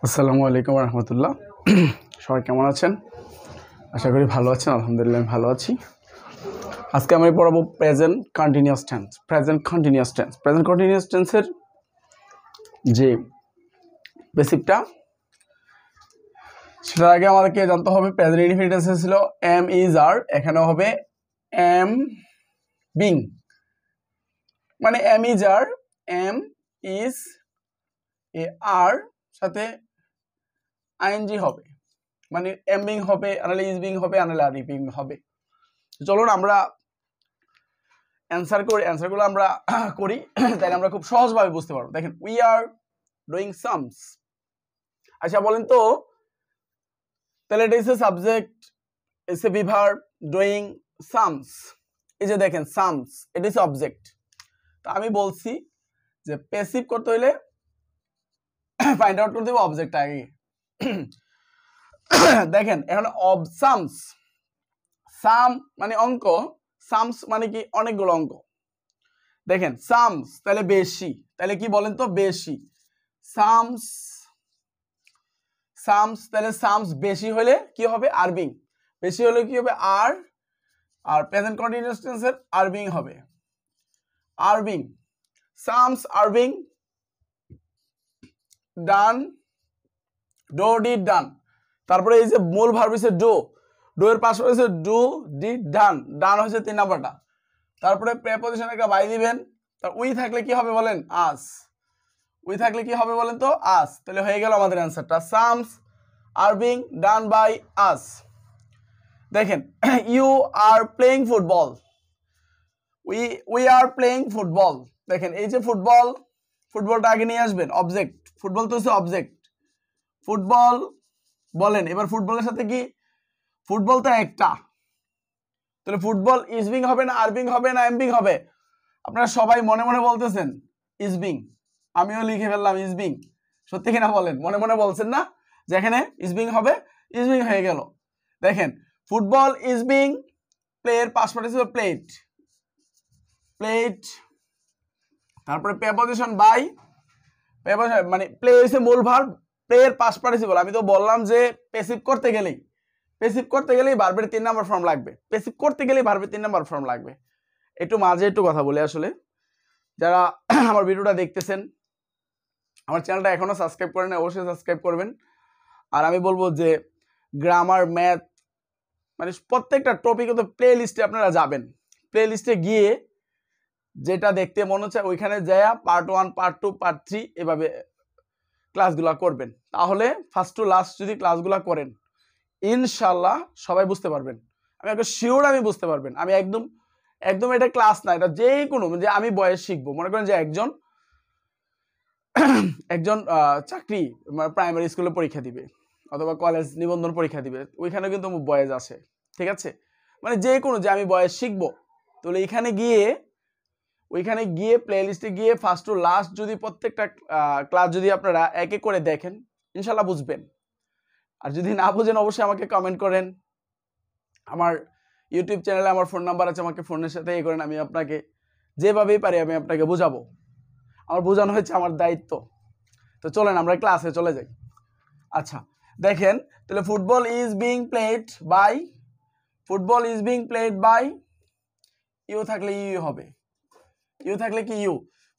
আসসালামু আলাইকুম রহমতুল্লাহ। সবাই কেমন আছেন? আশা করি ভালো আছেন। আলহামদুলিল্লাহ আমি ভালো আছি। আজকে আমি পড়াবো present continuous tense. Present continuous টেন্সের যে বেসিকটা, সেটার আগে আমাদেরকে জানতে হবে প্রেজেন্ট ইনডিফিনিট টেন্সে ছিল এম ইজ আর, এখানে হবে এম বিং, মানে am is are, am is a are সাথে আইএনজি হবে, মানে এম বিং হবে, আনালে ইজ বিং হবে, আনালে আর বিং হবে। চলুন আমরা অ্যান্সারগুলো আমরা করি, তাহলে আমরা খুব সহজভাবে বুঝতে পারবো। দেখেন, উই আর ডুইং সামস। আচ্ছা বলেন তো, তাহলে এটা is subject, is a verb, doing sums. এই যে দেখেন সামস, এটা ইজ অবজেক্ট। তো আমি বলছি যে প্যাসিভ করতে হইলে ফাইন্ড আউট করতে হবে অবজেক্ট আগে। দেখেন এখানে অব সামস, সাম মানে অঙ্ক, সামস মানে কি অনেকগুলো অঙ্ক। দেখেন সামস তাহলে বেশি, তাহলে কি বলেন তো বেশি, সামস সামস, তাহলে সামস বেশি হলে কি হবে আরবিং, বেশি হলে কি হবে আর, আর প্রেজেন্ট কন্টিনিউয়াস টেন্সের আরবিং হবে, আরবিং, সামস আরবিং ডান, ডো ডিড ডান। তারপরে এই যে মূল ভার্ব হচ্ছে ডো, ডো এর পাশে হচ্ছে ডু ডিড ডান, ডান হচ্ছে 3 নাম্বারটা। তারপরে প্রেপোজিশন একটা বাই দিবেন, তার উই থাকলে কি হবে বলেন আস, উই থাকলে কি হবে বলেন তো আস। তাহলে হয়ে গেল আমাদের অ্যান্সারটা, Shams are being done by us. দেখেন you are playing football, we are playing football. দেখেন এই যে ফুটবল, ফুটবলটা আগে নিয়ে আসবেন, অবজেক্ট, ফুটবল তো হচ্ছে অবজেক্ট, ফুটবল বলেন। এবার ফুটবলের সাথে কি, ফুটবল তো একটা, তাহলে ফুটবল ইজবিং হবে না আরবিং হবে না এমবিং হবে? আপনারা সবাই মনে মনে বলতেছেন ইজবিং, আমিও লিখে ফেললাম ইজবিং। সত্যি কিনা বলেন, মনে মনে বলছেন না যে এখানে ইজবিং হবে, ইজবিং হয়ে গেল। দেখেন ফুটবল ইজবিং প্লেয়ের পাস্ট পার্টিসিপল প্লেড, প্লেড। তারপরে প্রেপোজিশন বাই, প্রেপোজিশন মানে প্লে হইছে মূল ভার্ব, প্লেয়ের পাস্ট পার্টিসিপল। আমি তো বললাম যে প্যাসিভ করতে গেলেই ভার্বের 3 নাম্বার ফর্ম লাগবে, প্যাসিভ করতে গেলেই ভার্বের 3 নাম্বার ফর্ম লাগবে। একটু মাঝে একটু কথা বলি, আসলে যারা আমার ভিডিওটা দেখতেছেন, আমার চ্যানেলটা এখনো সাবস্ক্রাইব করেন, অবশ্যই সাবস্ক্রাইব করবেন। আর আমি বলবো যে গ্রামার, ম্যাথ, মানে প্রত্যেকটা টপিকে তো প্লে লিস্টে আপনারা যাবেন, প্লে লিস্টে গিয়ে যেটা দেখতে মনে হচ্ছে ওইখানে যায় পার্ট 1 পার্ট 2 পার্ট 3 এভাবে ক্লাসগুলো করবেন। তাহলে ফার্স্ট টু লাস্ট যদি ক্লাসগুলো করেন ইনশাল্লাহ সবাই বুঝতে পারবেন, আমি একদম শিওর আমি বুঝতে পারবেন। আমি একদম একদম এটা ক্লাস না, এটা যে কোনো, যে আমি বয়স শিখবো, মনে করেন যে একজন চাকরি প্রাইমারি স্কুলে পরীক্ষা দিবে অথবা কলেজ নিবন্ধন পরীক্ষা দিবে, ওইখানে কিন্তু বয়েজ আছে, ঠিক আছে? মানে যে কোনো, যে আমি বয়স শিখবো, তাহলে ওইখানে গিয়ে প্লে লিস্টে গিয়ে ফার্স্ট টু লাস্ট যদি প্রত্যেকটা ক্লাস যদি আপনারা এক এক করে দেখেন ইনশাল্লাহ বুঝবেন। আর যদি না বুঝেন অবশ্যই আমাকে কমেন্ট করেন, আমার ইউটিউব চ্যানেলে আমার ফোন নাম্বার আছে, আমাকে ফোনের সাথে করেন, আমি আপনাকে যেভাবেই পারি আমি আপনাকে বোঝাবো, আমার বোঝানো হচ্ছে আমার দায়িত্ব। তো চলেন আমরা ক্লাসে চলে যাই। আচ্ছা দেখেন, তাহলে football is being played by, football is being played by, you থাকলে ইউ হবে, ইউ থাকলে কি you,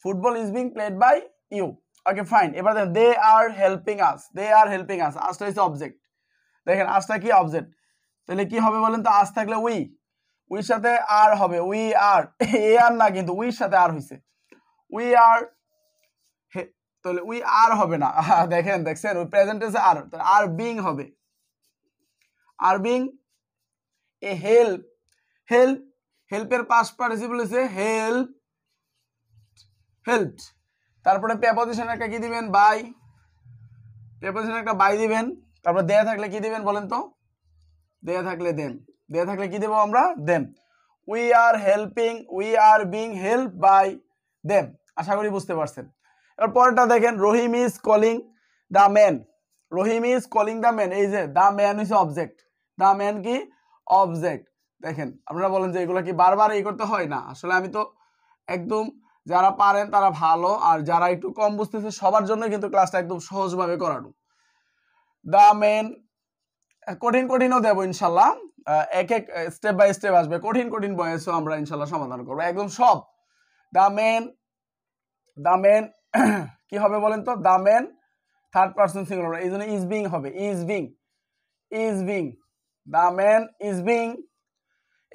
football is being played by you. Okay fine. এবার দেখেন দে আর হেল্পিং আস, দে আর হেল্পিং আস, আসটা হচ্ছে অবজেক্ট। দেখেন আসটা কি অবজেক্ট, তাহলে কি হবে বলেন তো, আস থাকলে উই, উইর সাথে আর হবে, উই আর, এ আর না কিন্তু উইর সাথে আর হইছে, উই আর, তাহলে উই আর হবে না, দেখছেন ওই প্রেজেন্ট টেন্সে আর, তাহলে আর বিং হবে, আর বিং এ হেল্প, হেল্প, হেল্পের পাস্ট পার্টিসিপল হইছে হেল্প, হেল্পড। তারপরে প্রেপোজিশন একটা কি দিবেন বাই, প্রেপোজিশন একটা বাই দিবেন। তারপর দেয়া থাকলে কি দিবেন বলেন তো, দেয়া থাকলে দেন, দেয়া থাকলে কি দেব আমরা them. We are helping, we are being help by them. আশা করি বুঝতে পারছেন। এবার পরেরটা দেখেন, Rahim is calling the man, Rahim is calling the man, এই যে the man is object, the man কি অবজেক্ট। দেখেন আপনারা বলেন যে এগুলো কি বারবার এই করতে হয় না, আসলে আমি তো একদম যারা পারেন তারা ভালো, আর যারা একটু কম বুঝতেছে সবার জন্য কিন্তু ক্লাসটা একদম সহজভাবে করানো। দা মেন, কঠিন কঠিনও দেবো ইনশাল্লাহ, এক এক স্টেপ বাই স্টেপ আসবে, কঠিন কঠিন বয়সও আমরা ইনশাল্লাহ সমাধান করবো একদম সব। দা মেন কি হবে বলেন তো? The man third person singular, এই জন্য ইজ বিং হবে, is being. The man is being.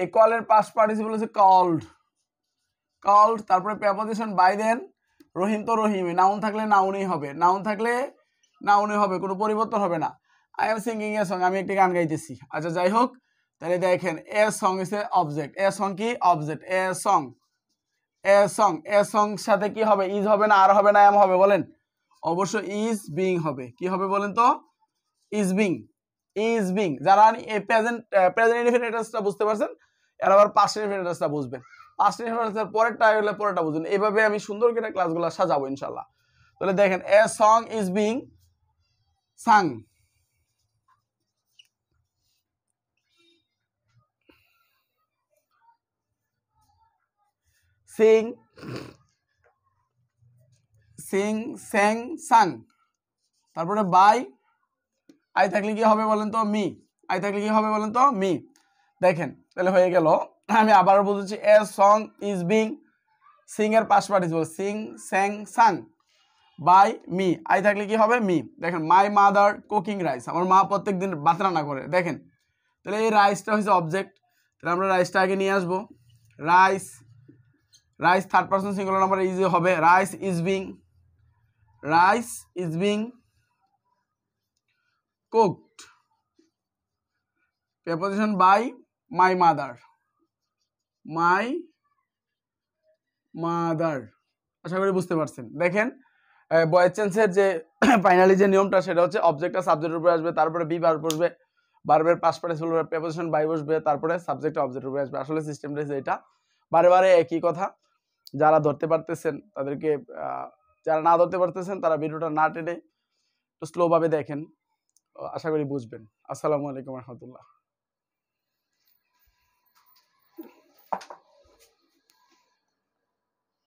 এই কলের পাস্ট পার্টিসিপল হচ্ছে কল্ড। তারপরে প্রেপোজিশন বাই দেন, রহিম তো রহিমই, নাউন থাকলে নাউনই হবে, কোনো পরিবর্তন হবে না। I am singing a song, আমি একটি গান গাইতেছি। আচ্ছা যাই হোক, তাহলে দেখেন a song is object, a song কি অবজেক্ট, এ সং সাথে কি হবে? ইজ হবে না, আর হবে না, এম হবে বলেন? অবশ্যই ইজ বিং হবে। কি হবে বলেন তো? Is being. যারা এই প্রেজেন্ট ইনডিফিনিট টেন্সটা বুঝতে পারছেন, এর আবার পাস্ট ইনডিফিনিট টেন্সটা বুঝবেন, পাস্ট ইনডিফিনিট টেন্সের পরেরটা হলে পরেরটা বুঝবেন। এইভাবে আমি সুন্দর করে ক্লাসগুলো সাজাবো ইনশাআল্লাহ। তাহলে দেখেন a song is being sung, sing, sang, sung. তারপরে বাই, আই থাকলে কি হবে বলেন তো? মি। দেখেন তাহলে হয়ে গেল। আমি আবারও বলছি, a song is being, sing এর past participle sing, sang, sung, by me, I থাকলে কি হবে? মি। দেখেন মাই মাদার কুকিং রাইস, আমার মা প্রত্যেকদিন ভাত রান্না করে। দেখেন তাহলে এই রাইসটা হচ্ছে অবজেক্ট, তাহলে আমরা রাইসটা আগে নিয়ে আসবো। Rice third person singular number ইজি হবে, rice is being cooked. Preposition by my mother, আশা করি বুঝতে পারছেন। দেখেন ভয়েস চেঞ্জের যে ফাইনালি যে নিয়মটা, সেটা হচ্ছে অবজেক্টটা সাবজেক্টের উপরে আসবে, তারপরে বি ভার্ব বসবে, ভার্বের পাস্ট পার্টিসিপল প্রেপোজিশন বাই বসবে, তারপরে সাবজেক্টটা অবজেক্টের উপরে আসবে। আসলে সিস্টেমটা হচ্ছে এটা, বারে একই কথা। যারা ধরতে পারতেছেন তাদেরকে, যারা না ধরতে পারতেছেন তারা ভিডিওটা না টেনে একটু স্লোভাবে দেখেন, আশা করি বুঝবেন। আসসালামু আলাইকুম রহমতুল্লাহ।